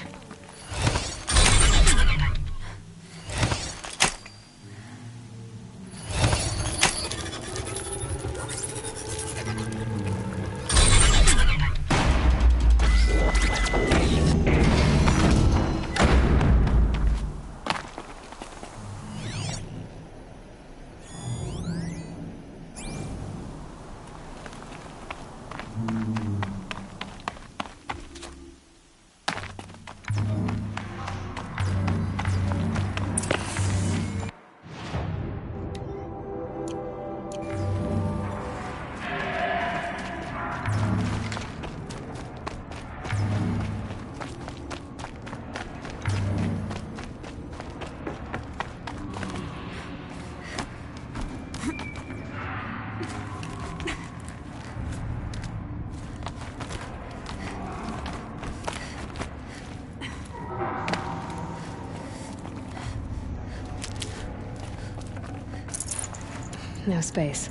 No space.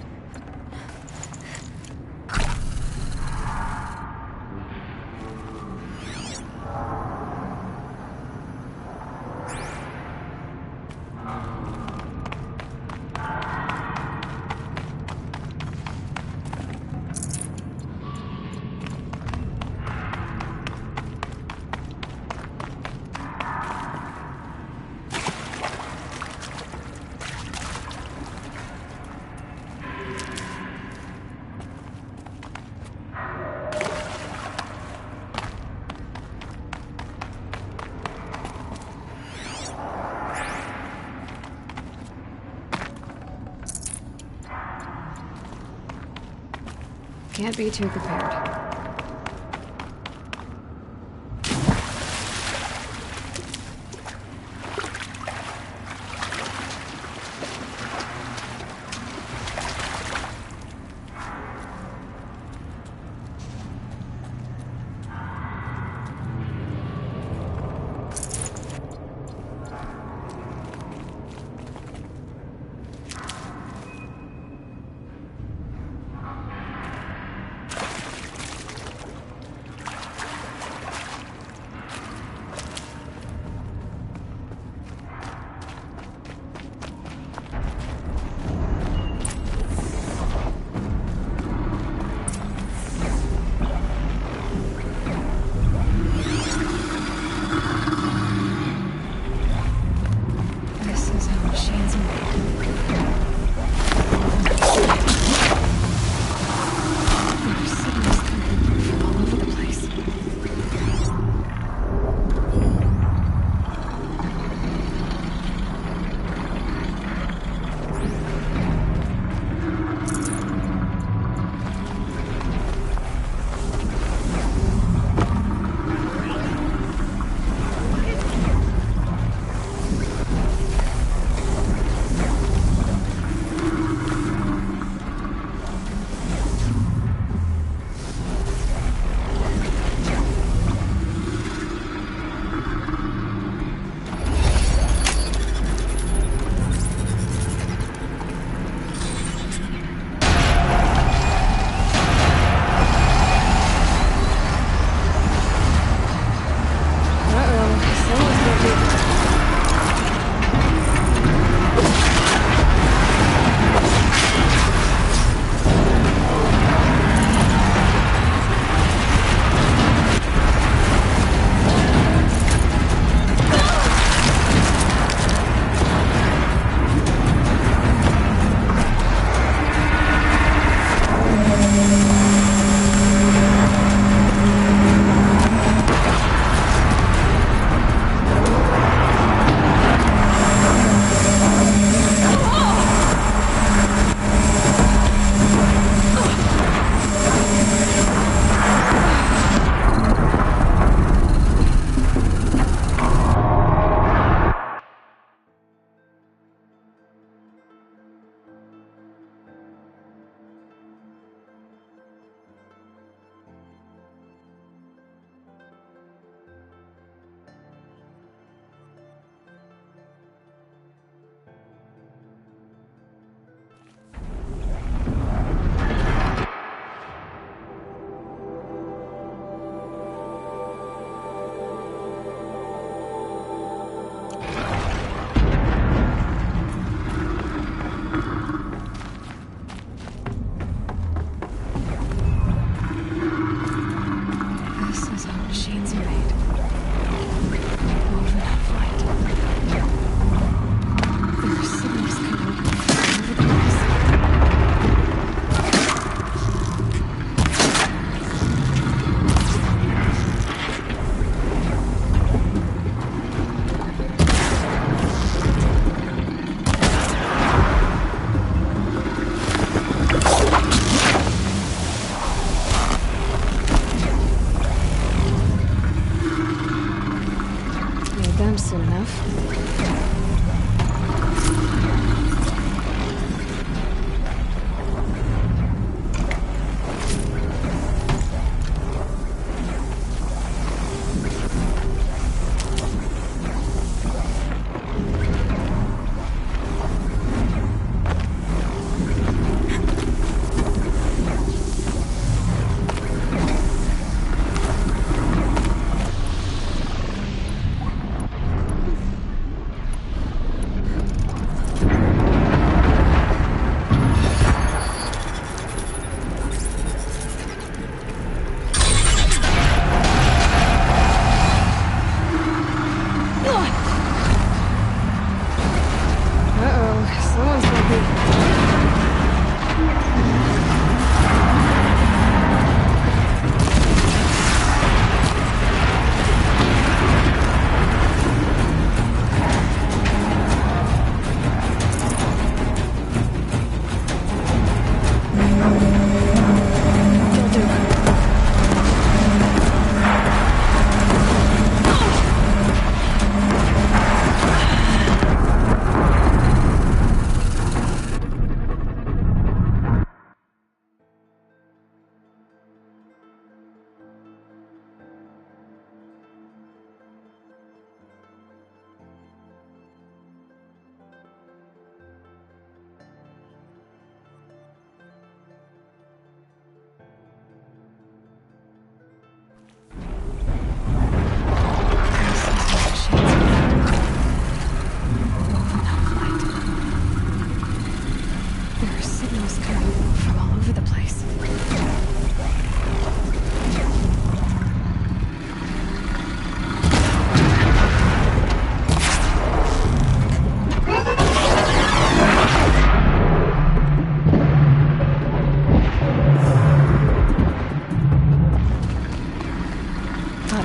Can't be too prepared.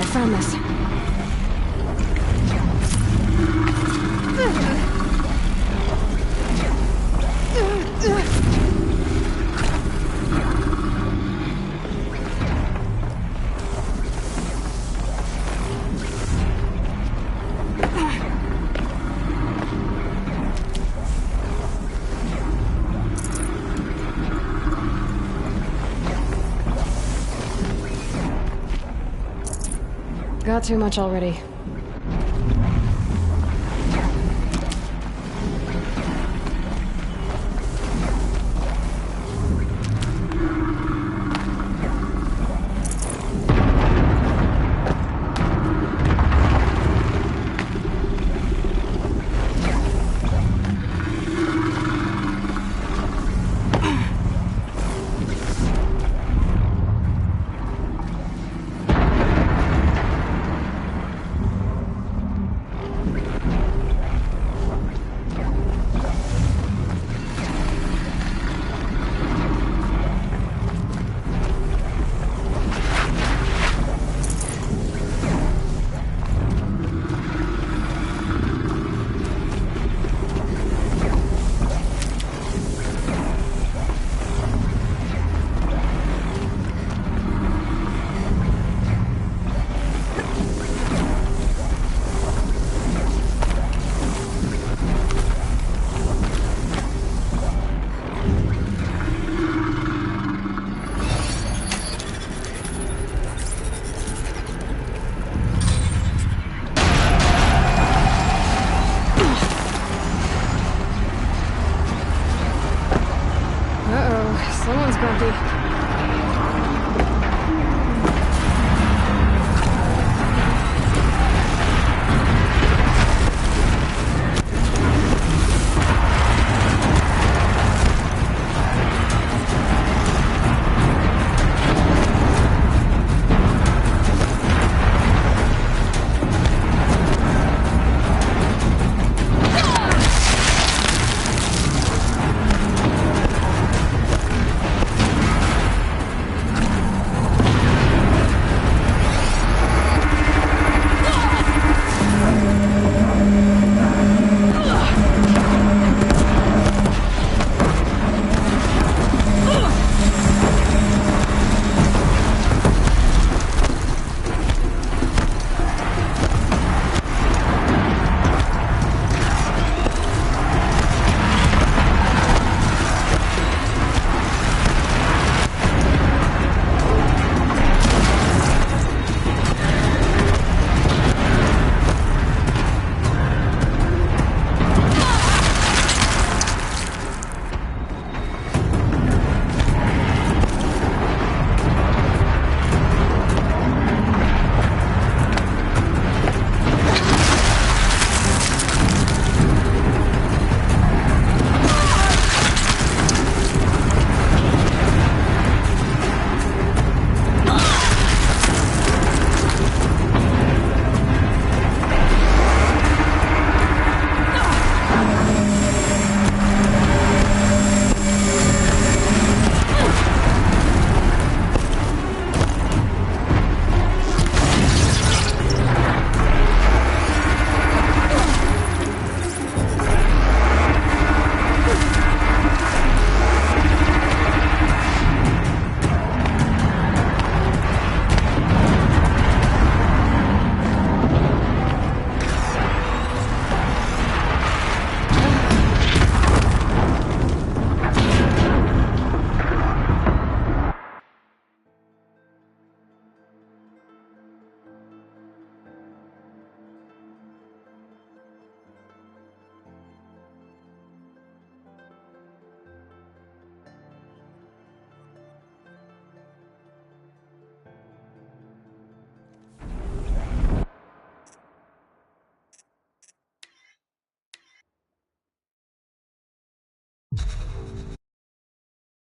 found this. Got too much already.